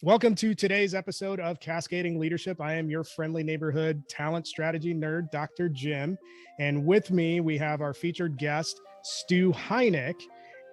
Welcome to today's episode of Cascading Leadership. I am your friendly neighborhood talent strategy nerd, Dr. Jim. And with me, we have our featured guest, Stu Heinecke.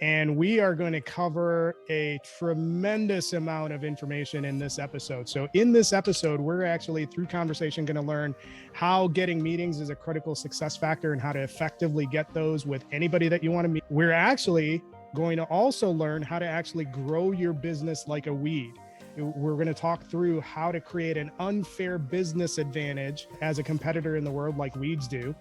And we are going to cover a tremendous amount of information in this episode. So in this episode, we're actually, through conversation, going to learn how getting meetings is a critical success factor and how to effectively get those with anybody that you want to meet. We're actually going to also learn how to actually grow your business like a weed. We're going to talk through how to create an unfair business advantage as a competitor in the world like weeds do.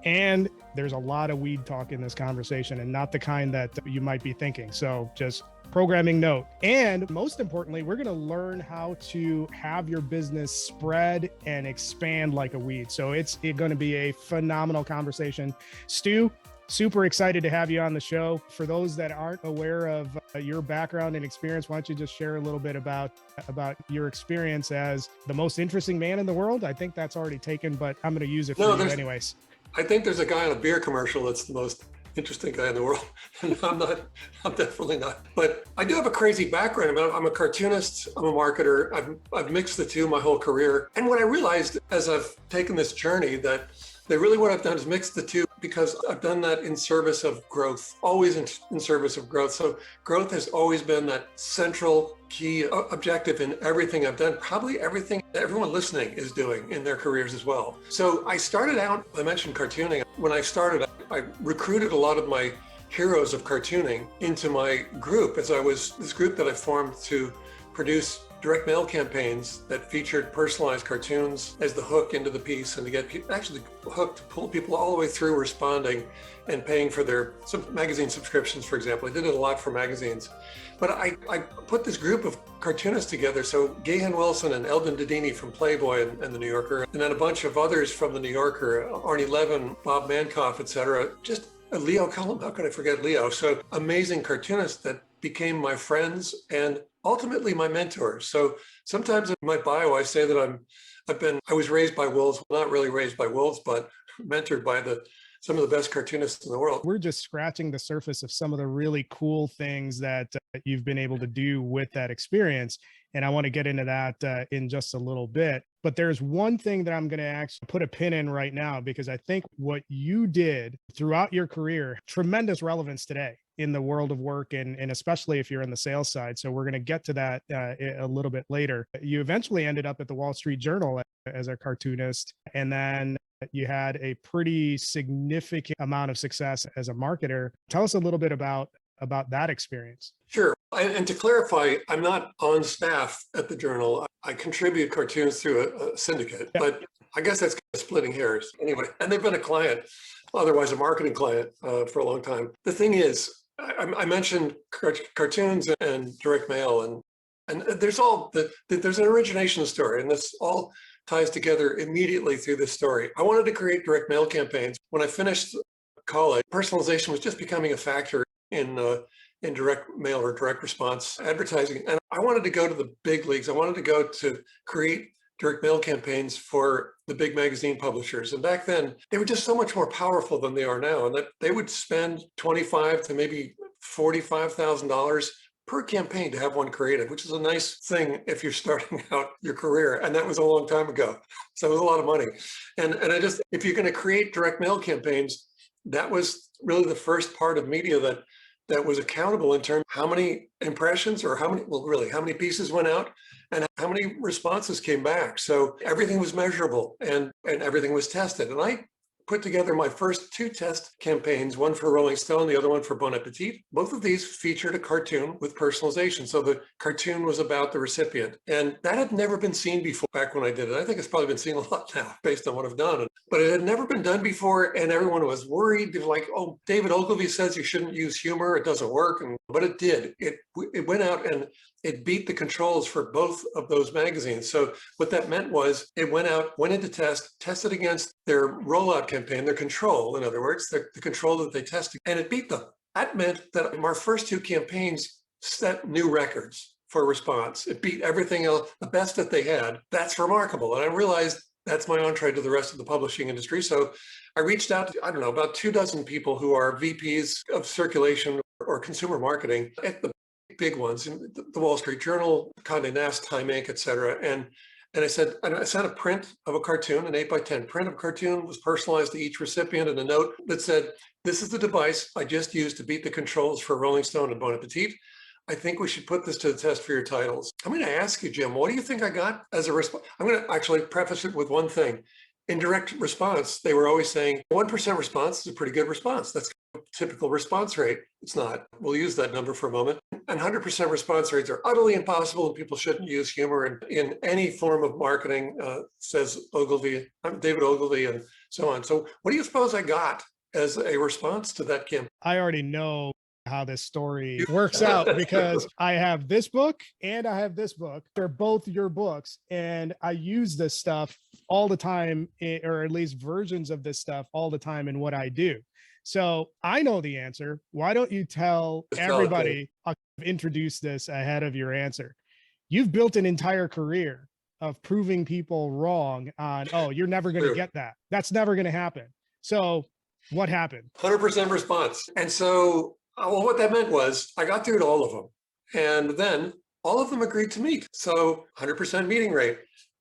And there's a lot of weed talk in this conversation and not the kind that you might be thinking. So just programming note. And most importantly, we're going to learn how to have your business spread and expand like a weed. So it's going to be a phenomenal conversation. Stu, super excited to have you on the show. For those that aren't aware of your background and experience, why don't you just share a little bit about your experience as the most interesting man in the world? I think that's already taken, but I'm going to use it for you anyways. I think there's a guy on a beer commercial that's the most interesting guy in the world. And I'm definitely not. But I do have a crazy background. I'm a cartoonist, I'm a marketer. I've mixed the two my whole career. And what I realized as I've taken this journey that really what I've done is mix the two, because I've done that in service of growth, always in service of growth. So growth has always been that central key objective in everything I've done, probably everything everyone listening is doing in their careers as well. So I started out, I mentioned cartooning. When I started, I recruited a lot of my heroes of cartooning into my group, as I was this group that I formed to produce direct mail campaigns that featured personalized cartoons as the hook into the piece, and to get actually the hook to pull people all the way through responding and paying for their magazine subscriptions, for example. I did it a lot for magazines. But I put this group of cartoonists together. So Gahan Wilson and Eldon Dedini from Playboy and the New Yorker, and then a bunch of others from the New Yorker, Arnie Levin, Bob Mankoff, etc. Just Leo Cullum, how could I forget Leo? So amazing cartoonists that became my friends and ultimately my mentors. So sometimes in my bio, I say that I was raised by wolves, well, not really raised by wolves, but mentored by some of the best cartoonists in the world. We're just scratching the surface of some of the really cool things that you've been able to do with that experience. And I want to get into that in just a little bit. But there's one thing that I'm going to actually put a pin in right now, because I think what you did throughout your career, tremendous relevance today in the world of work, and especially if you're in the sales side. So we're going to get to that a little bit later. You eventually ended up at the Wall Street Journal as a cartoonist, and then you had a pretty significant amount of success as a marketer. Tell us a little bit about that experience. Sure. And to clarify, I'm not on staff at the Journal. I contribute cartoons through a syndicate, but I guess that's kind of splitting hairs anyway. And they've been a client, otherwise a marketing client, for a long time. The thing is, I mentioned cartoons and direct mail, and there's an origination story, and this all ties together immediately through this story. I wanted to create direct mail campaigns. When I finished college, personalization was just becoming a factor in direct mail or direct response advertising. And I wanted to go to the big leagues. I wanted to go to create direct mail campaigns for the big magazine publishers. And back then, they were just so much more powerful than they are now. And that they would spend $25,000 to maybe $45,000 per campaign to have one created, which is a nice thing if you're starting out your career. And that was a long time ago. So it was a lot of money. And if you're going to create direct mail campaigns, that was really the first part of media that was accountable in terms of how many impressions or how many pieces went out and how many responses came back. So everything was measurable and everything was tested. And I put together my first two test campaigns, one for Rolling Stone, the other one for Bon Appetit. Both of these featured a cartoon with personalization. So the cartoon was about the recipient. And that had never been seen before back when I did it. I think it's probably been seen a lot now based on what I've done. But it had never been done before, and everyone was worried. They were like, oh, David Ogilvy says you shouldn't use humor. It doesn't work. But it did. It went out and it beat the controls for both of those magazines. So what that meant was it went into tested against their rollout campaign, their control, in other words, the control that they tested, and it beat them. That meant that our first two campaigns set new records for response. It beat everything else, the best that they had. That's remarkable. And I realized that's my entree to the rest of the publishing industry. So I reached out to, about 24 people who are VPs of circulation or consumer marketing at the big ones, the Wall Street Journal, Condé Nast, Time Inc., et cetera. And I said, I sent a print of a cartoon, an 8x10 print of a cartoon, was personalized to each recipient, and a note that said, "This is the device I just used to beat the controls for Rolling Stone and Bon Appetit. I think we should put this to the test for your titles." I'm going to ask you, Jim, what do you think I got as a response? I'm going to actually preface it with one thing. In direct response, they were always saying 1% response is a pretty good response. That's a typical response rate. It's not. We'll use that number for a moment. And 100% response rates are utterly impossible, and people shouldn't use humor in any form of marketing, says David Ogilvy, and so on. So what do you suppose I got as a response to that, Kim? I already know how this story works out because I have this book and I have this book. They're both your books, and I use this stuff all the time, or at least versions of this stuff all the time in what I do. So I know the answer. Why don't you tell everybody? I'll introduce this ahead of your answer. You've built an entire career of proving people wrong on, oh, you're never going to get that. That's never going to happen. So what happened? 100% response. And so well, what that meant was I got through to all of them. And then all of them agreed to meet. So 100% meeting rate.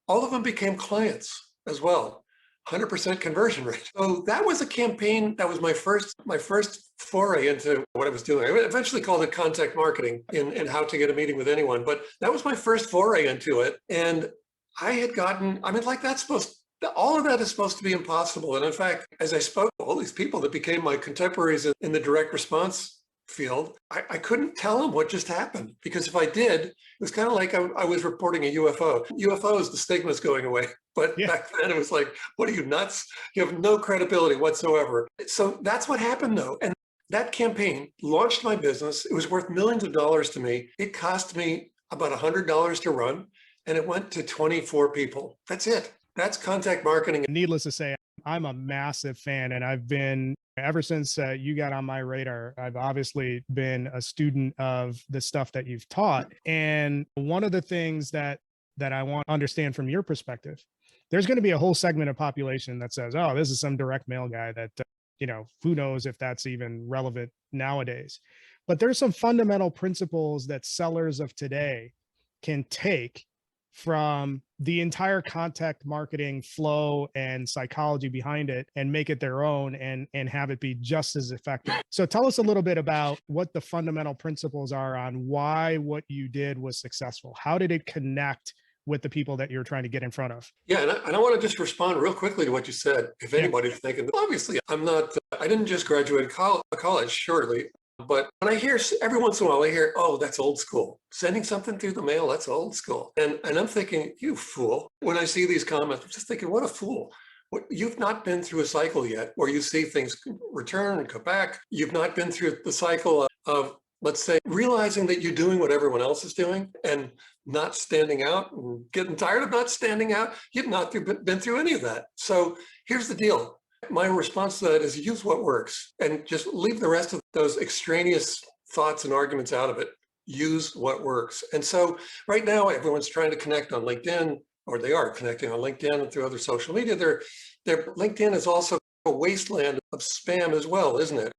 All of them became clients as well. 100% conversion rate. So that was a campaign. That was my first foray into what I was doing. I eventually called it contact marketing in how to get a meeting with anyone. But that was my first foray into it. And I had gotten, I mean, like all of that is supposed to be impossible. And in fact, as I spoke to all these people that became my contemporaries in the direct response field, I couldn't tell them what just happened, because if I did, it was kind of like I was reporting a UFO. UFOs, the stigma's going away. But back then it was like, what are you, nuts? You have no credibility whatsoever. So that's what happened though. And that campaign launched my business. It was worth millions of dollars to me. It cost me about $100 to run, and it went to 24 people. That's it. That's contact marketing. Needless to say, I'm a massive fan, and I've been, ever since you got on my radar, I've obviously been a student of the stuff that you've taught. And one of the things that I want to understand from your perspective, there's going to be a whole segment of population that says, oh, this is some direct mail guy that, who knows if that's even relevant nowadays. But there's some fundamental principles that sellers of today can take from the entire contact marketing flow and psychology behind it and make it their own and have it be just as effective. So tell us a little bit about what the fundamental principles are on why what you did was successful. How did it connect with the people that you're trying to get in front of? Yeah, and I want to just respond real quickly to what you said. If anybody's thinking, obviously, I didn't just graduate college, surely. But when I hear, every once in a while, I hear, oh, that's old school. Sending something through the mail, that's old school. And I'm thinking, you fool. When I see these comments, I'm just thinking, what a fool. You've not been through a cycle yet where you see things return and come back. You've not been through the cycle of, let's say, realizing that you're doing what everyone else is doing and not standing out and getting tired of not standing out. You've not been through any of that. So here's the deal. My response to that is use what works and just leave the rest of those extraneous thoughts and arguments out of it. Use what works. And so right now, everyone's trying to connect on LinkedIn, or they are connecting on LinkedIn and through other social media. Their LinkedIn is also a wasteland of spam as well, isn't it?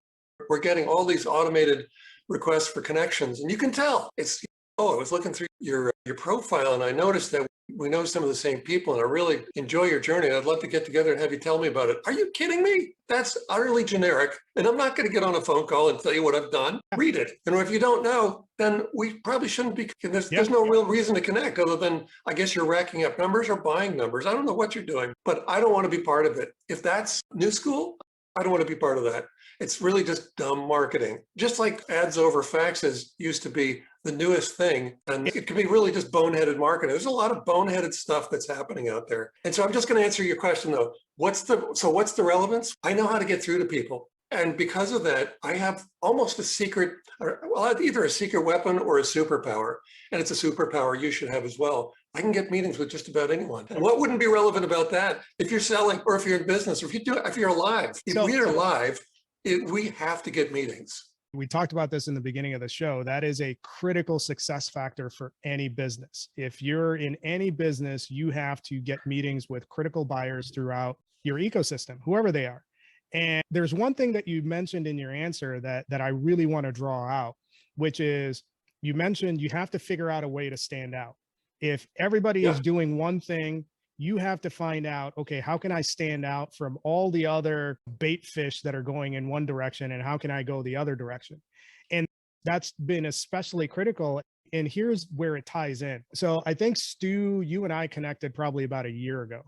We're getting all these automated requests for connections, and you can tell it's, oh, I was looking through your profile and I noticed that we know some of the same people and I really enjoy your journey. I'd love to get together and have you tell me about it. Are you kidding me? That's utterly generic. And I'm not going to get on a phone call and tell you what I've done. Read it. And if you don't know, then we probably shouldn't be. There's no real reason to connect other than, I guess, you're racking up numbers or buying numbers. I don't know what you're doing, but I don't want to be part of it. If that's new school, I don't want to be part of that. It's really just dumb marketing. Just like ads over faxes used to be the newest thing. And it can be really just boneheaded marketing. There's a lot of boneheaded stuff that's happening out there. And so I'm just going to answer your question though. What's the relevance? I know how to get through to people. And because of that, I have almost a secret, either a secret weapon or a superpower. And it's a superpower you should have as well. I can get meetings with just about anyone. And what wouldn't be relevant about that if you're selling or if you're in business or if you're alive? If we are alive, we have to get meetings. We talked about this in the beginning of the show. That is a critical success factor for any business. If you're in any business, you have to get meetings with critical buyers throughout your ecosystem, whoever they are. And there's one thing that you mentioned in your answer that I really want to draw out, which is you mentioned you have to figure out a way to stand out. If everybody Yeah. is doing one thing, you have to find out, okay, how can I stand out from all the other bait fish that are going in one direction, and how can I go the other direction? And that's been especially critical. And here's where it ties in. So I think, Stu, you and I connected probably about a year ago.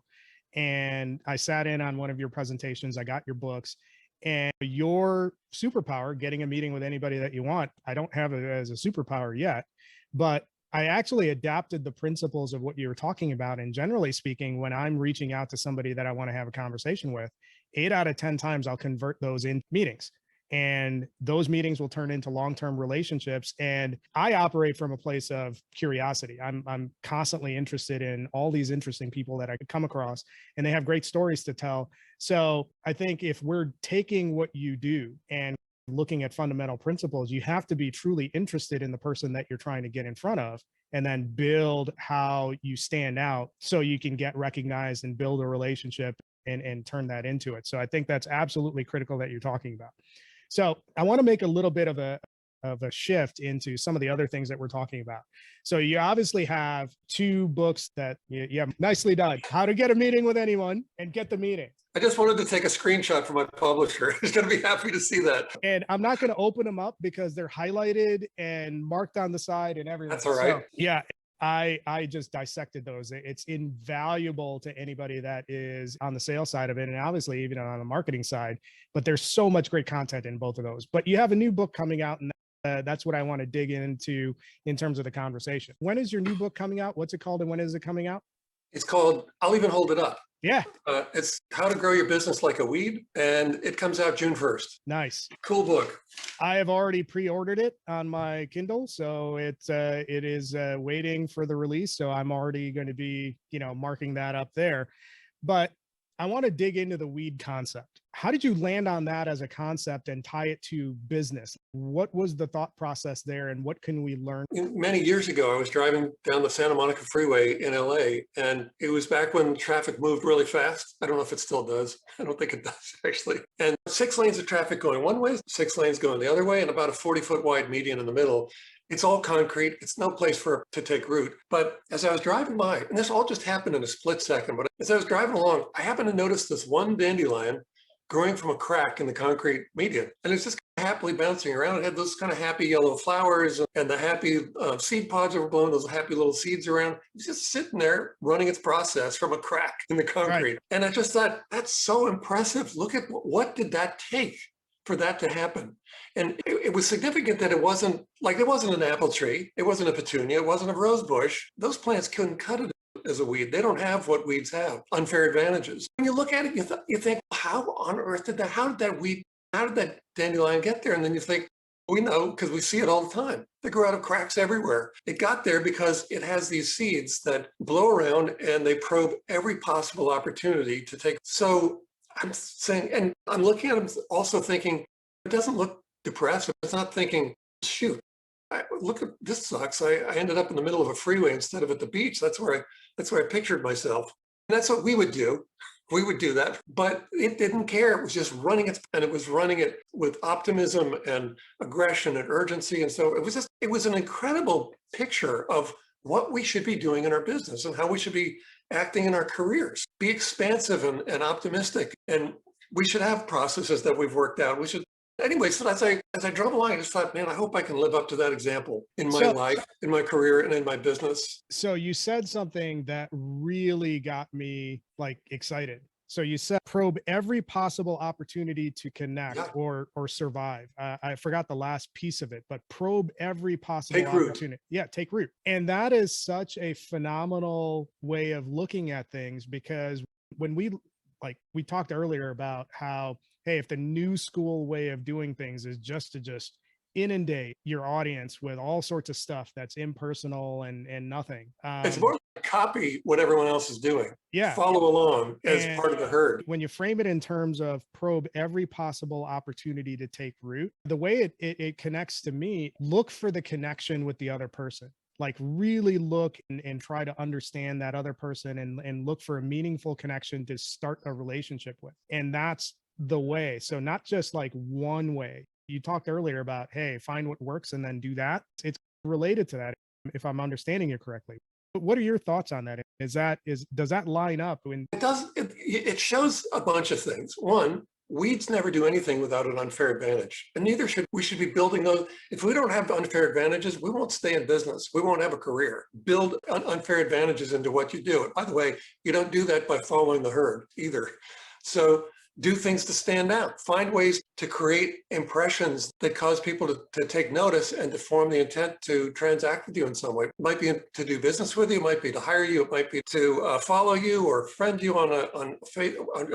And I sat in on one of your presentations. I got your books, and your superpower, getting a meeting with anybody that you want. I don't have it as a superpower yet, but I actually adapted the principles of what you were talking about. And generally speaking, when I'm reaching out to somebody that I want to have a conversation with, 8 out of 10 times I'll convert those in meetings. And those meetings will turn into long-term relationships. And I operate from a place of curiosity. I'm constantly interested in all these interesting people that I could come across, and they have great stories to tell. So I think if we're taking what you do and looking at fundamental principles, you have to be truly interested in the person that you're trying to get in front of, and then build how you stand out so you can get recognized and build a relationship and turn that into it. So I think that's absolutely critical that you're talking about. So I want to make a little bit of a shift into some of the other things that we're talking about. So you obviously have 2 books that you have. Nicely done. How to Get a Meeting with Anyone and Get the Meeting. I just wanted to take a screenshot for my publisher. He's going to be happy to see that. And I'm not going to open them up because they're highlighted and marked on the side and everything. That's all right. So, yeah, I just dissected those. It's invaluable to anybody that is on the sales side of it, and obviously even on the marketing side. But there's so much great content in both of those. But you have a new book coming out, and that's what I want to dig into in terms of the conversation. When is your new book coming out? What's it called, and when is it coming out? It's called I'll Even Hold It Up. Yeah. It's How to Grow Your Business Like a Weed, and it comes out June 1st. Nice. Cool book. I have already pre-ordered it on my Kindle, so it is waiting for the release. So I'm already going to be, marking that up there. But I want to dig into the weed concept. How did you land on that as a concept and tie it to business? What was the thought process there, and what can we learn? Many years ago, I was driving down the Santa Monica Freeway in LA, and it was back when traffic moved really fast. I don't know if it still does. I don't think it does, actually. And 6 lanes of traffic going one way, 6 lanes going the other way, and about a 40-foot wide median in the middle. It's all concrete. It's no place for it to take root. But as I was driving by, and this all just happened in a split second, but as I was driving along, I happened to notice this one dandelion growing from a crack in the concrete median. And it's just happily bouncing around. It had those kind of happy yellow flowers and the happy seed pods that were blowing those happy little seeds around. It's just sitting there running its process from a crack in the concrete. Right. And I just thought, that's so impressive. Look at what did that take for that to happen? And it was significant that it wasn't an apple tree. It wasn't a petunia. It wasn't a rose bush. Those plants couldn't cut it as a weed. They don't have what weeds have, unfair advantages. When you look at it, you think, how on earth how did that dandelion get there? And then you think, we know because we see it all the time. They grow out of cracks everywhere. It got there because it has these seeds that blow around and they probe every possible opportunity to take. So I'm saying, and I'm looking at them also thinking, it doesn't look depressed. It's not thinking, shoot, look at this sucks. I ended up in the middle of a freeway instead of at the beach. That's where I pictured myself. And that's what we would do. We would do that, but it didn't care. It was just running it, and it was running it with optimism and aggression and urgency. And so it was an incredible picture of what we should be doing in our business and how we should be acting in our careers. Be expansive and optimistic. And we should have processes that we've worked out. Anyway, so as I drove along, I just thought, man, I hope I can live up to that example in my life, in my career, and in my business. So you said something that really got me excited. So you said probe every possible opportunity to connect or survive. I forgot the last piece of it, but probe every possible opportunity. Yeah, take root. And that is such a phenomenal way of looking at things, because when we talked earlier about how, hey, if the new school way of doing things is just to inundate your audience with all sorts of stuff that's impersonal and nothing. It's more like copy what everyone else is doing. Yeah. Follow along as part of the herd. When you frame it in terms of probe every possible opportunity to take root, the way it connects to me, look for the connection with the other person. Really look and try to understand that other person and look for a meaningful connection to start a relationship with. And that's the way. So not just one way. You talked earlier about, hey, find what works and then do that. It's related to that, if I'm understanding you correctly. But what are your thoughts on that? Does that line up when It shows a bunch of things. One, weeds never do anything without an unfair advantage, and neither should we. Should be building those. If we don't have unfair advantages, we won't stay in business. We won't have a career. Build unfair advantages into what you do. And by the way, you don't do that by following the herd either. So do things to stand out. Find ways to create impressions that cause people to take notice and to form the intent to transact with you in some way. It might be to do business with you, it might be to hire you, it might be to follow you or friend you on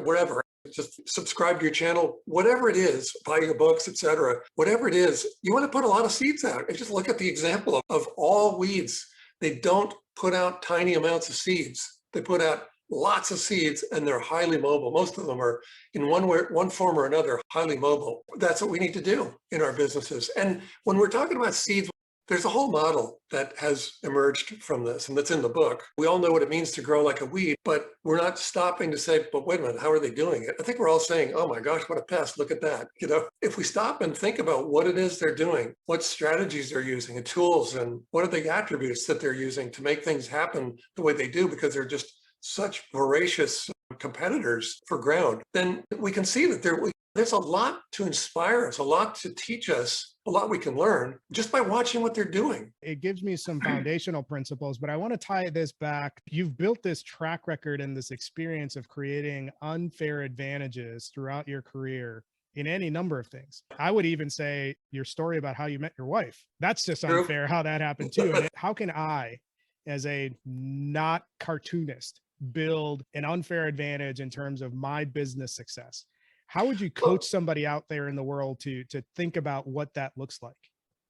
whatever. Just subscribe to your channel, whatever it is, buy your books, etc. Whatever it is, you want to put a lot of seeds out. And just look at the example of all weeds. They don't put out tiny amounts of seeds. They put out lots of seeds, and they're highly mobile. Most of them are, in one form or another, highly mobile. That's what we need to do in our businesses. And when we're talking about seeds, there's a whole model that has emerged from this, and that's in the book. We all know what it means to grow like a weed, but we're not stopping to say, but wait a minute, how are they doing it? I think we're all saying, oh my gosh, what a pest, look at that. If we stop and think about what it is they're doing, what strategies they're using and tools, and what are the attributes that they're using to make things happen the way they do, because they're just such voracious competitors for ground, then we can see that there's a lot to inspire us, a lot to teach us, a lot we can learn just by watching what they're doing. It gives me some foundational principles, but I want to tie this back. You've built this track record and this experience of creating unfair advantages throughout your career in any number of things. I would even say your story about how you met your wife. That's just unfair how that happened too. And how can I, as a not cartoonist, build an unfair advantage in terms of my business success? How would you coach somebody out there in the world to think about what that looks like?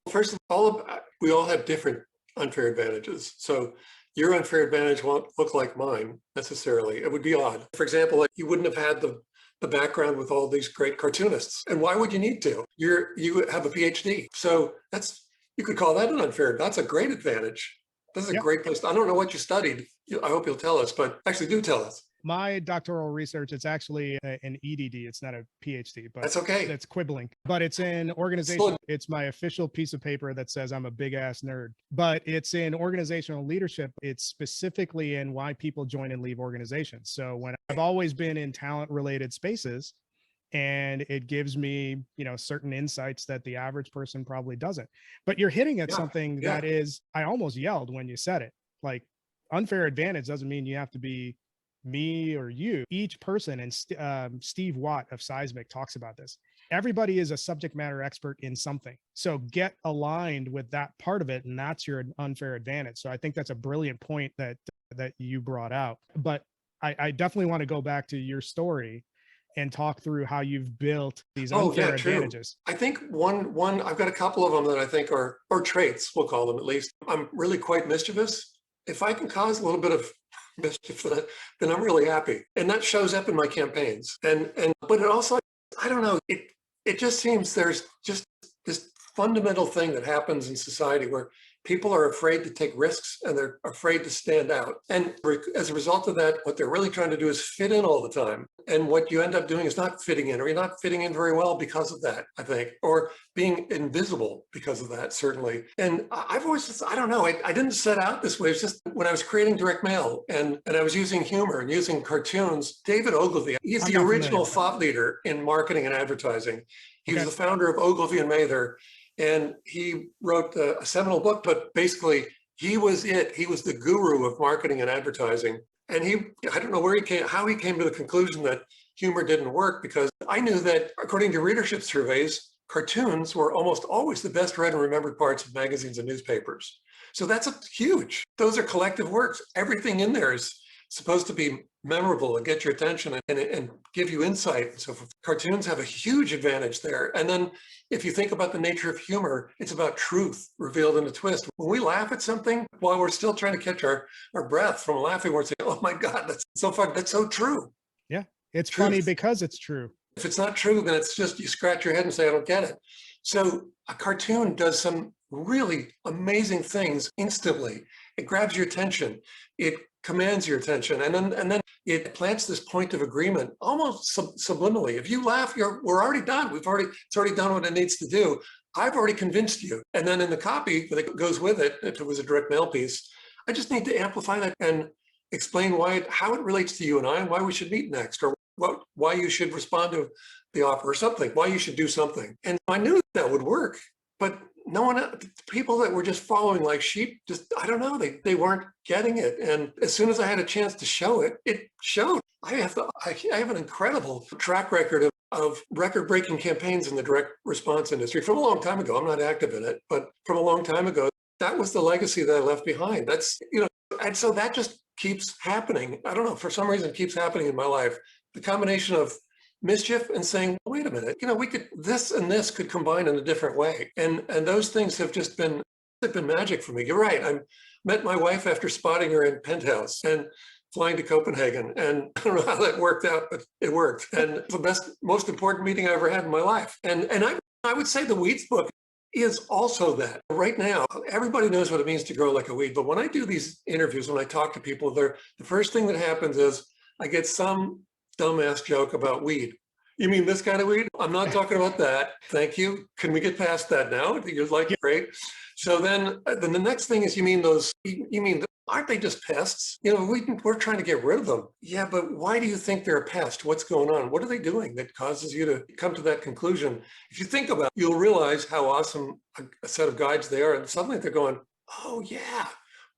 First of all, we all have different unfair advantages. So your unfair advantage won't look like mine necessarily. It would be odd. For example, you wouldn't have had the background with all these great cartoonists. And why would you need to? You have a PhD. So you could call that an unfair. That's a great advantage. This is a great place. I don't know what you studied. I hope you'll tell us, but actually do tell us. My doctoral research, it's actually an EDD. It's not a PhD, but that's okay. It's quibbling, but it's in organization. It's my official piece of paper that says I'm a big ass nerd, but it's in organizational leadership. It's specifically in why people join and leave organizations. So when I've always been in talent related spaces, and it gives me, certain insights that the average person probably doesn't. But you're hitting at something that is, I almost yelled when you said it. Like, unfair advantage doesn't mean you have to be me or you. Each person, and Steve Watt of Seismic talks about this. Everybody is a subject matter expert in something. So get aligned with that part of it, and that's your unfair advantage. So I think that's a brilliant point that you brought out. But I definitely want to go back to your story and talk through how you've built these unfair advantages. I think one, I've got a couple of them that I think are traits, we'll call them at least. I'm really quite mischievous. If I can cause a little bit of mischief, then I'm really happy. And that shows up in my campaigns. But it also, I don't know, it just seems there's just this fundamental thing that happens in society where people are afraid to take risks and they're afraid to stand out. And as a result of that, what they're really trying to do is fit in all the time. And what you end up doing is not fitting in, or you're not fitting in very well because of that, I think, or being invisible because of that, certainly. And I've always just, I don't know, I didn't set out this way. It's just when I was creating direct mail and I was using humor and using cartoons, David Ogilvy, he's the original thought leader in marketing and advertising. He was the founder of Ogilvy and Mather. And he wrote a seminal book, but basically he was the guru of marketing and advertising. And I don't know how he came to the conclusion that humor didn't work, because I knew that according to readership surveys, cartoons were almost always the best read and remembered parts of magazines and newspapers. So that's huge. Those are collective works. Everything in there is supposed to be memorable and get your attention and give you insight. So cartoons have a huge advantage there. And then if you think about the nature of humor, it's about truth revealed in a twist. When we laugh at something while we're still trying to catch our breath from laughing, we're saying, oh my God, that's so fun. That's so true. Yeah, it's funny because it's true. If it's not true, then it's just, you scratch your head and say, I don't get it. So a cartoon does some really amazing things instantly. It grabs your attention. It commands your attention. And then it plants this point of agreement almost subliminally. If you laugh, we're already done. It's already done what it needs to do. I've already convinced you. And then in the copy that goes with it, if it was a direct mail piece, I just need to amplify that and explain how it relates to you and I, and why we should meet next, or why you should respond to the offer or something, why you should do something. And I knew that would work, but no one, people that were just following like sheep, just, I don't know, they weren't getting it. And as soon as I had a chance to show it, it showed. I have an incredible track record of record-breaking campaigns in the direct response industry from a long time ago. I'm not active in it, but from a long time ago, that was the legacy that I left behind. That's, and so that just keeps happening. I don't know, for some reason it keeps happening in my life. The combination of mischief and saying, wait a minute, we could, this and this could combine in a different way. And those things have just been magic for me. You're right. I met my wife after spotting her in Penthouse and flying to Copenhagen. And I don't know how that worked out, but it worked. And it's the most important meeting I ever had in my life. And I would say the Weeds book is also that. Right now, everybody knows what it means to grow like a weed. But when I do these interviews, when I talk to people, the first thing that happens is I get some dumbass joke about weed. You mean this kind of weed? I'm not talking about that. Thank you. Can we get past that now? You're like, great. So then the next thing is, you mean, aren't they just pests? We're trying to get rid of them. Yeah, but why do you think they're a pest? What's going on? What are they doing that causes you to come to that conclusion? If you think about it, you'll realize how awesome a set of guides they are. And suddenly they're going, oh yeah,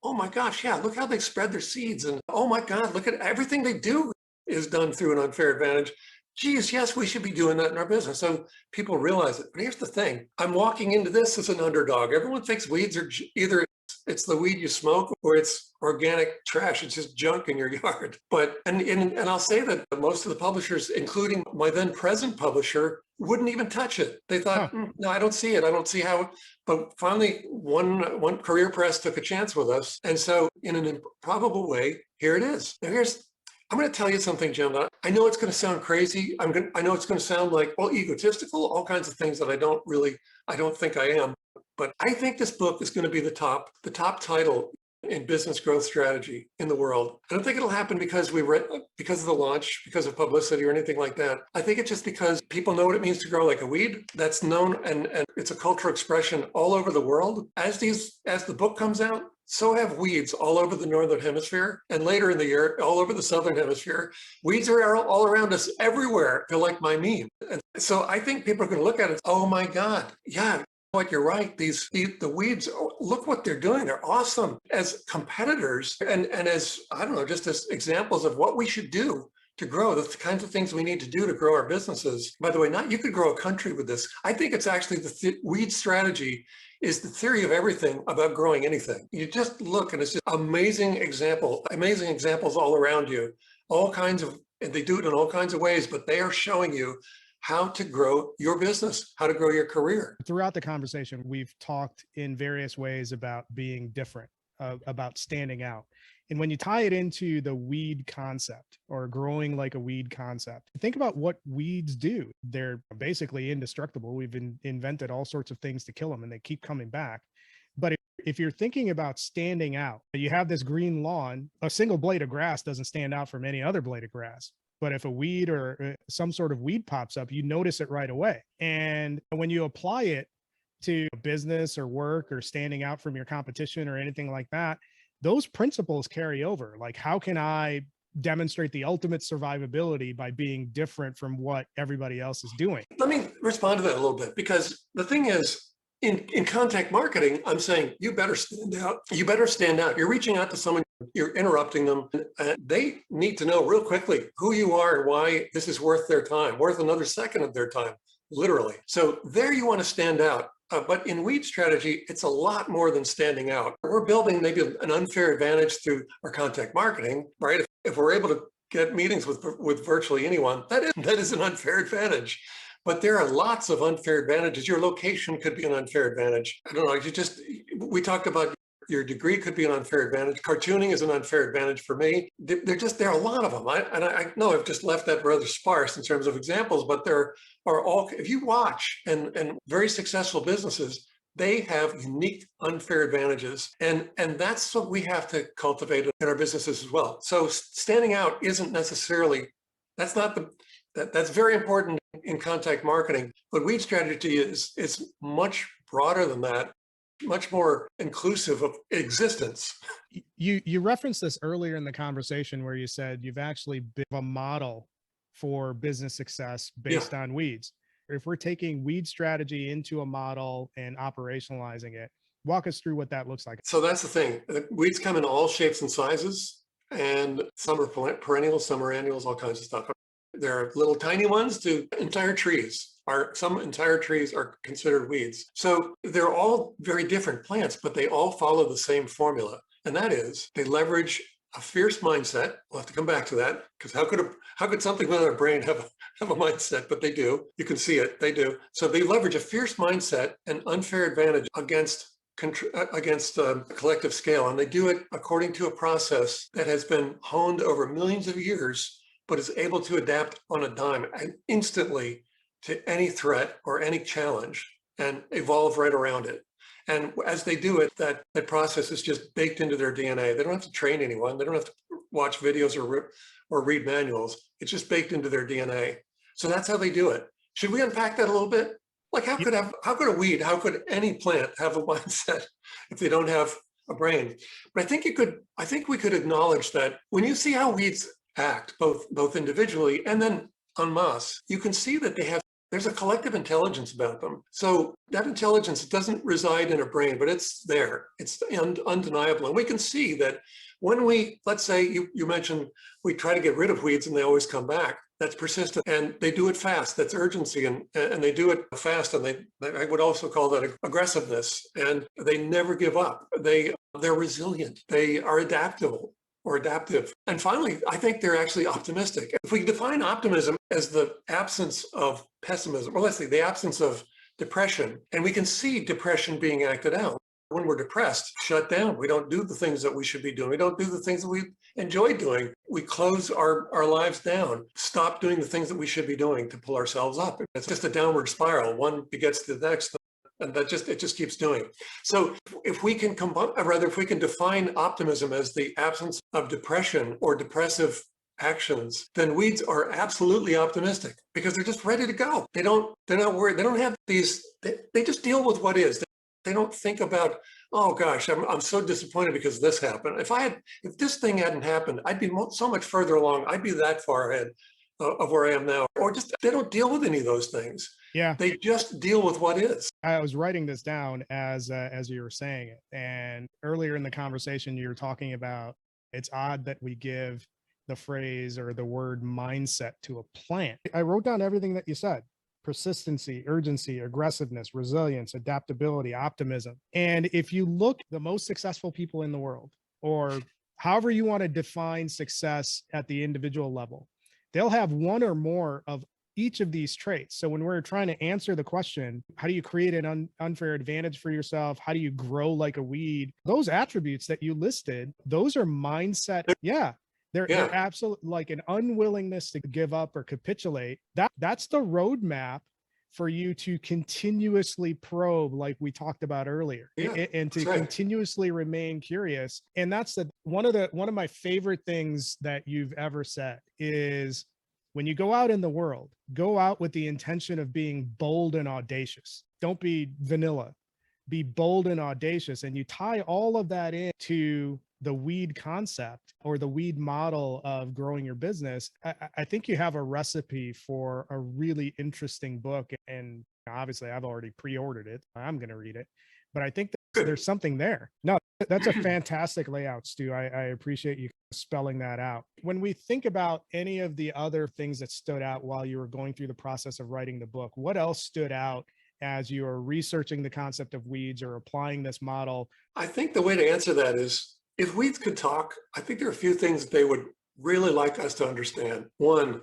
oh my gosh, yeah, look how they spread their seeds. And oh my God, look at everything they do is done through an unfair advantage. Geez, yes, we should be doing that in our business. So people realize it. But here's the thing. I'm walking into this as an underdog. Everyone thinks weeds are either it's the weed you smoke or it's organic trash. It's just junk in your yard. But, and I'll say that most of the publishers, including my then present publisher, wouldn't even touch it. They thought, no, I don't see it. I don't see how. But finally, one Career Press took a chance with us. And so in an improbable way, here it is. Now I'm going to tell you something, Jim. I know it's going to sound crazy. I know it's going to sound like, egotistical, all kinds of things that I don't think I am. But I think this book is going to be the top title in business growth strategy in the world. I don't think it'll happen because of the launch, because of publicity or anything like that. I think it's just because people know what it means to grow like a weed. That's known, and it's a cultural expression all over the world. As the book comes out, so have weeds all over the Northern Hemisphere, and later in the year, all over the Southern Hemisphere. Weeds are all around us everywhere. They're like my meme. And so I think people are going to look at it, oh my God, yeah, what you're right. The weeds, look what they're doing. They're awesome as competitors and as, I don't know, just as examples of what we should do to grow, the kinds of things we need to do to grow our businesses. By the way, you could grow a country with this. I think it's actually the weed strategy is the theory of everything about growing anything. You just look and it's just amazing examples all around you, and they do it in all kinds of ways, but they are showing you how to grow your business, how to grow your career. Throughout the conversation, we've talked in various ways about being different, about standing out. And when you tie it into the weed concept or growing like a weed concept, think about what weeds do. They're basically indestructible. We've invented all sorts of things to kill them and they keep coming back. But if you're thinking about standing out, you have this green lawn, a single blade of grass doesn't stand out from any other blade of grass. But if a weed or some sort of weed pops up, you notice it right away. And when you apply it to business or work or standing out from your competition or anything like that, those principles carry over. Like, how can I demonstrate the ultimate survivability by being different from what everybody else is doing? Let me respond to that a little bit, because the thing is, in contact marketing, I'm saying you better stand out. You better stand out. You're reaching out to someone, you're interrupting them. They need to know real quickly who you are and why this is worth their time, worth another second of their time, literally. So there you want to stand out. But in weed strategy, it's a lot more than standing out. We're building maybe an unfair advantage through our contact marketing, right? If we're able to get meetings with virtually anyone, that is an unfair advantage. But there are lots of unfair advantages. Your location could be an unfair advantage. I don't know, we talked about your degree could be an unfair advantage. Cartooning is an unfair advantage for me. There are a lot of them. I know I've just left that rather sparse in terms of examples, but there are all, if you watch and very successful businesses, they have unique unfair advantages. And that's what we have to cultivate in our businesses as well. So standing out isn't necessarily, that's very important in contact marketing. But weed strategy is much broader than that, much more inclusive of existence. You referenced this earlier in the conversation where you said you've actually built a model for business success Yeah. based on weeds. If we're taking weed strategy into a model and operationalizing it, walk us through what that looks like. So that's the thing. Weeds come in all shapes and sizes, and some are perennials, some are annuals, all kinds of stuff. There are little tiny ones to entire trees. Some entire trees are considered weeds. So they're all very different plants, but they all follow the same formula. And that is, they leverage a fierce mindset. We'll have to come back to that, because how could something without a brain have a mindset? But they do. You can see it. They do. So they leverage a fierce mindset and unfair advantage against collective scale. And they do it according to a process that has been honed over millions of years, but is able to adapt on a dime and instantly to any threat or any challenge and evolve right around it. And as they do it, that process is just baked into their DNA. They don't have to train anyone. They don't have to watch videos or read manuals. It's just baked into their DNA. So that's how they do it. Should we unpack that a little bit? Like how could a weed, how could any plant have a mindset if they don't have a brain? But I think we could acknowledge that when you see how weeds act, both individually and then en masse, you can see that there's a collective intelligence about them. So that intelligence doesn't reside in a brain, but it's there. It's undeniable. And we can see that when let's say you mentioned we try to get rid of weeds and they always come back. That's persistent, and they do it fast. That's urgency, and they do it fast, and I would also call that aggressiveness. And they never give up. They're resilient. They are adaptable or adaptive. And finally, I think they're actually optimistic. If we define optimism as the absence of pessimism, or let's say the absence of depression, and we can see depression being acted out. When we're depressed, shut down. We don't do the things that we should be doing. We don't do the things that we enjoy doing. We close our lives down, stop doing the things that we should be doing to pull ourselves up. It's just a downward spiral. One begets the next, and it just keeps doing. So if we can define optimism as the absence of depression or depressive actions, then weeds are absolutely optimistic because they're just ready to go. They're not worried. They don't have these, they just deal with what is. They don't think about, oh gosh, I'm so disappointed because this happened. If this thing hadn't happened, I'd be so much further along. I'd be that far ahead of where I am now. Or just, they don't deal with any of those things. Yeah. They just deal with what is. I was writing this down as you were saying it. And earlier in the conversation, you were talking about, it's odd that we give the phrase or the word mindset to a plant. I wrote down everything that you said. Persistency, urgency, aggressiveness, resilience, adaptability, optimism. And if you look the most successful people in the world, or however you want to define success at the individual level, they'll have one or more of each of these traits. So when we're trying to answer the question, how do you create an unfair advantage for yourself? How do you grow like a weed? Those attributes that you listed, those are mindset. Yeah. They're absolutely like an unwillingness to give up or capitulate. That's the roadmap for you to continuously probe, like we talked about earlier, and to continuously remain curious. And that's one of my favorite things that you've ever said is, when you go out in the world, go out with the intention of being bold and audacious. Don't be vanilla. Be bold and audacious. And you tie all of that into the weed concept or the weed model of growing your business. I think you have a recipe for a really interesting book. And obviously I've already pre-ordered it. I'm going to read it, but I think there's something there. No, that's a fantastic layout, Stu. I appreciate you spelling that out. When we think about any of the other things that stood out while you were going through the process of writing the book, what else stood out as you were researching the concept of weeds or applying this model? I think the way to answer that is, if weeds could talk, I think there are a few things they would really like us to understand. One,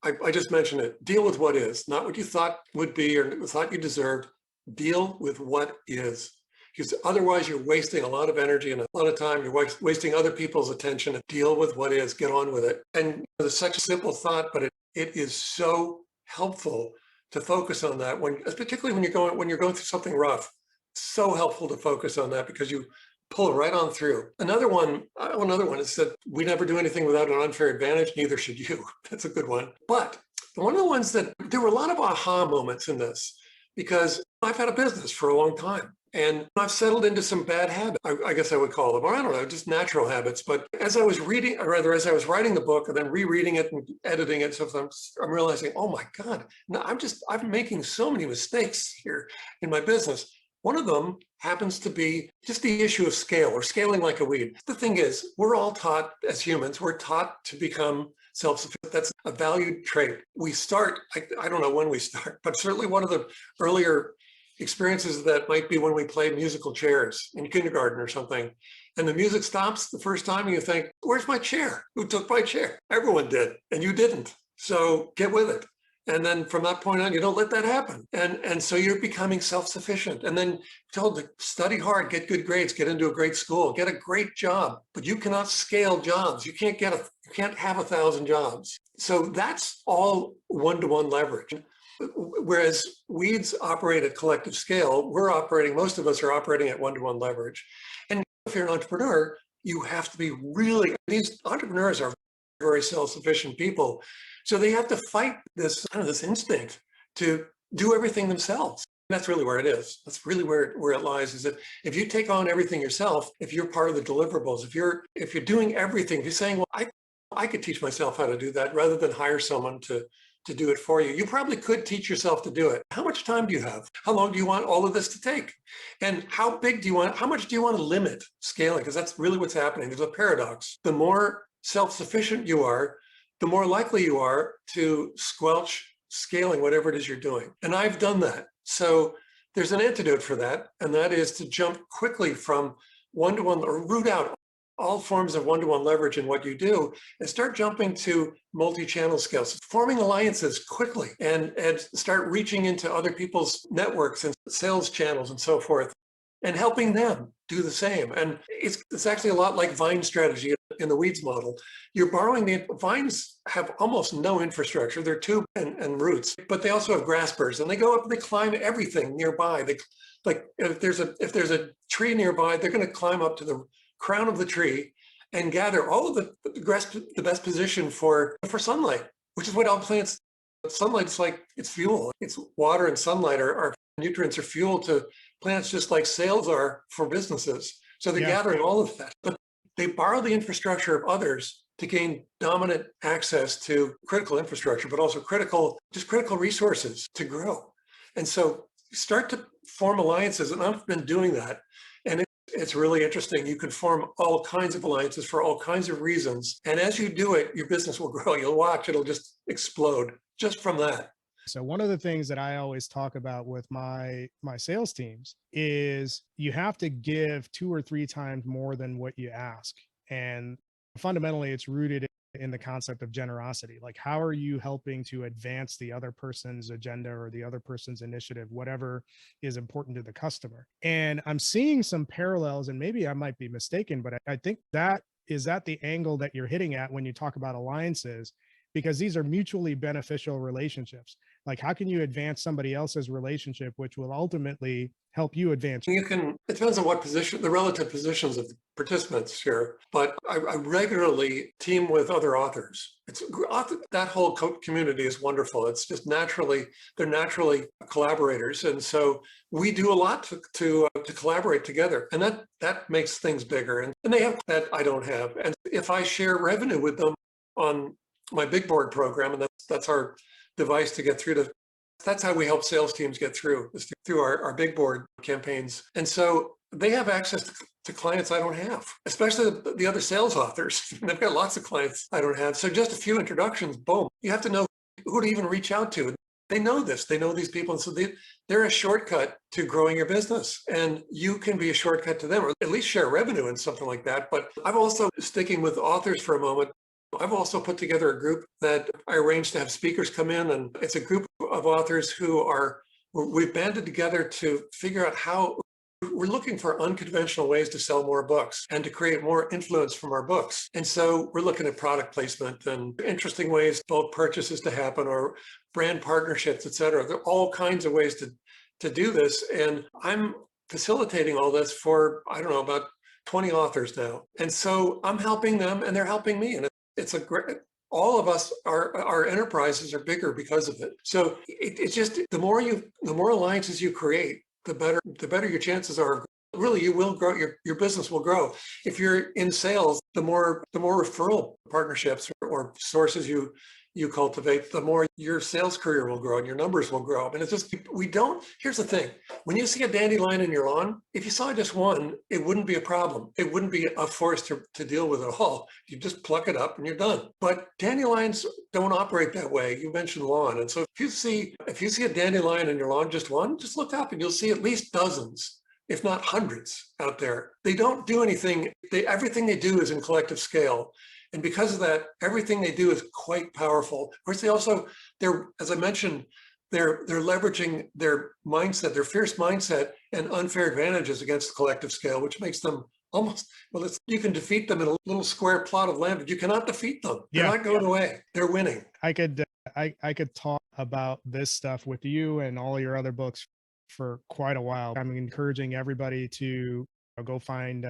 I just mentioned it, deal with what is, not what you thought would be or thought you deserved. Deal with what is. Because otherwise you're wasting a lot of energy and a lot of time. You're wasting other people's attention. Deal with what is, get on with it. And it's such a simple thought, but it is so helpful to focus on that, particularly when you're going through something rough. So helpful to focus on that because you pull right on through. Another one is that we never do anything without an unfair advantage. Neither should you. That's a good one. But One of the ones that there were a lot of aha moments in this because I've had a business for a long time and I've settled into some bad habits, I guess I would call them, or I don't know, just natural habits. But as I was reading, or rather, as I was writing the book and then rereading it and editing it, so I'm realizing, oh my God, no, I'm making so many mistakes here in my business. One of them happens to be just the issue of scale or scaling like a weed. The thing is, we're all taught as humans, we're taught to become self-sufficient. That's a valued trait. We start, I don't know when we start, but certainly one of the earlier experiences that might be when we play musical chairs in kindergarten or something. And the music stops the first time and you think, where's my chair? Who took my chair? Everyone did, and you didn't. So get with it. And then from that point on, you don't let that happen. And so you're becoming self-sufficient. And then told to study hard, get good grades, get into a great school, get a great job. But you cannot scale jobs. You can't have 1,000 jobs. So that's all one-to-one leverage. Whereas weeds operate at collective scale, most of us are operating at one-to-one leverage. And if you're an entrepreneur, you have to be these entrepreneurs are very self-sufficient people. So they have to fight this instinct to do everything themselves. That's really where it is. That's really where it lies, is that if you take on everything yourself, if you're part of the deliverables, if you're doing everything, if you're saying, well, I could teach myself how to do that rather than hire someone to do it for you. You probably could teach yourself to do it. How much time do you have? How long do you want all of this to take? And how much do you want to limit scaling? Because that's really what's happening. There's a paradox. The more self-sufficient you are, the more likely you are to squelch scaling whatever it is you're doing. And I've done that. So there's an antidote for that, and that is to jump quickly from one-to-one or root out all forms of one-to-one leverage in what you do and start jumping to multi-channel skills, forming alliances quickly and start reaching into other people's networks and sales channels and so forth and helping them do the same. And it's actually a lot like vine strategy in the weeds model. You're borrowing vines have almost no infrastructure. They're tube and roots, but they also have graspers and they go up and they climb everything nearby. If there's a tree nearby, they're going to climb up to the crown of the tree and gather all of the best position for sunlight, which is what all plants, sunlight's like, it's fuel. It's water and sunlight are nutrients, are fuel to plants, just like sales are for businesses. So they're gathering all of that, but they borrow the infrastructure of others to gain dominant access to critical infrastructure, but also critical resources to grow. And so start to form alliances, and I've been doing that. And it's really interesting. You can form all kinds of alliances for all kinds of reasons. And as you do it, your business will grow. You'll watch, it'll just explode just from that. So one of the things that I always talk about with my sales teams is you have to give 2 or 3 times more than what you ask. And fundamentally, it's rooted in the concept of generosity. Like, how are you helping to advance the other person's agenda or the other person's initiative, whatever is important to the customer? And I'm seeing some parallels, and maybe I might be mistaken, but I think that is at the angle that you're hitting at when you talk about alliances, because these are mutually beneficial relationships. Like, how can you advance somebody else's relationship, which will ultimately help you advance? It depends on what position, the relative positions of the participants here, but I regularly team with other authors. That whole community is wonderful. It's just they're naturally collaborators. And so we do a lot to collaborate together, and that makes things bigger. And they have that I don't have. And if I share revenue with them on my big board program, and that's our device to get through that's how we help sales teams get through our big board campaigns. And so they have access to clients I don't have, especially the other sales authors. They've got lots of clients I don't have. So just a few introductions, boom. You have to know who to even reach out to. They know this, they know these people. And so they're a shortcut to growing your business, and you can be a shortcut to them, or at least share revenue and something like that. But I've also, sticking with authors for a moment, I've also put together a group that I arranged to have speakers come in, and it's a group of authors we've banded together to figure out how we're looking for unconventional ways to sell more books and to create more influence from our books. And so we're looking at product placement and interesting ways, bulk purchases to happen, or brand partnerships, et cetera. There are all kinds of ways to do this. And I'm facilitating all this for, I don't know, about 20 authors now. And so I'm helping them and they're helping me. And it's a great, all of us, our enterprises are bigger because of it. So it's just the more alliances you create, the better your chances are. Really, you will grow, your business will grow. If you're in sales, the more referral partnerships or sources you cultivate, the more your sales career will grow and your numbers will grow. And it's just, here's the thing. When you see a dandelion in your lawn, if you saw just one, it wouldn't be a problem. It wouldn't be a force to deal with at all. You just pluck it up and you're done. But dandelions don't operate that way. You mentioned lawn. And so if you see a dandelion in your lawn, just one, just look up and you'll see at least dozens, if not hundreds out there. They don't do anything. Everything they do is in collective scale. And because of that, everything they do is quite powerful. Of course, they're, as I mentioned, they're leveraging their mindset, their fierce mindset and unfair advantages against the collective scale, which makes them almost, you can defeat them in a little square plot of land, but you cannot defeat them. They're not going away. They're winning. I could talk about this stuff with you and all your other books for quite a while. I'm encouraging everybody to go find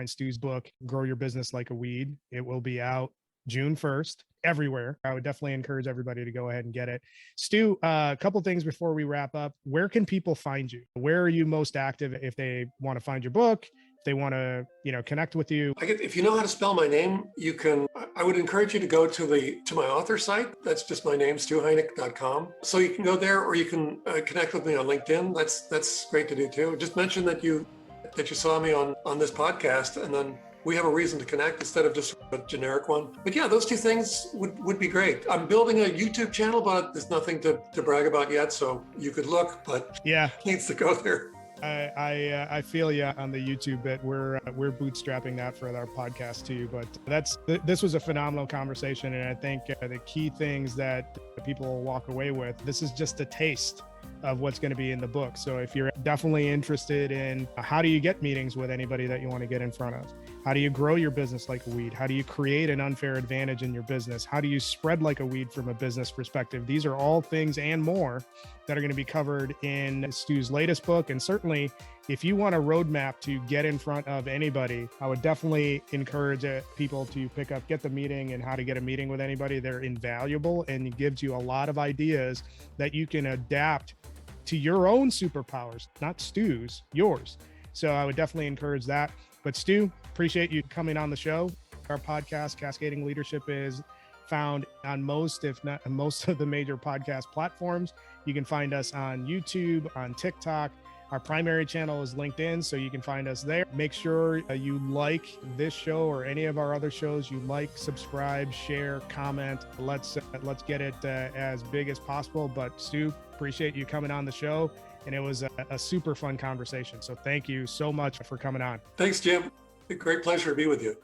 Stu's book, Grow Your Business Like a Weed. It will be out June 1st everywhere. I would definitely encourage everybody to go ahead and get it. Stu, a couple things before we wrap up. Where can people find you? Where are you most active if they want to find your book, if they want to, connect with you? If you know how to spell my name, I would encourage you to go to my author site. That's just my name, stuheinecke.com. So you can go there, or you can connect with me on LinkedIn. That's great to do too. Just mention that you saw me on this podcast, and then we have a reason to connect instead of just a generic one. But yeah, those two things would be great. I'm building a YouTube channel, but there's nothing to brag about yet. So you could look, but yeah, needs to go there. I feel you on the YouTube bit. We're bootstrapping that for our podcast too. But this was a phenomenal conversation, and I think the key things that people will walk away with. This is just a taste of what's going to be in the book. So if you're definitely interested in how do you get meetings with anybody that you want to get in front of? How do you grow your business like a weed? How do you create an unfair advantage in your business? How do you spread like a weed from a business perspective? These are all things and more that are going to be covered in Stu's latest book. And certainly, if you want a roadmap to get in front of anybody, I would definitely encourage people to get the meeting and how to get a meeting with anybody. They're invaluable, and it gives you a lot of ideas that you can adapt to your own superpowers, not Stu's, yours. So I would definitely encourage that. But Stu, appreciate you coming on the show. Our podcast, Cascading Leadership, is found on most, if not most, of the major podcast platforms. You can find us on YouTube, on TikTok. Our primary channel is LinkedIn, so you can find us there. Make sure you like this show or any of our other shows. You like, subscribe, share, comment. Let's get it as big as possible. But Stu, appreciate you coming on the show. And it was a super fun conversation. So thank you so much for coming on. Thanks, Jim. A great pleasure to be with you.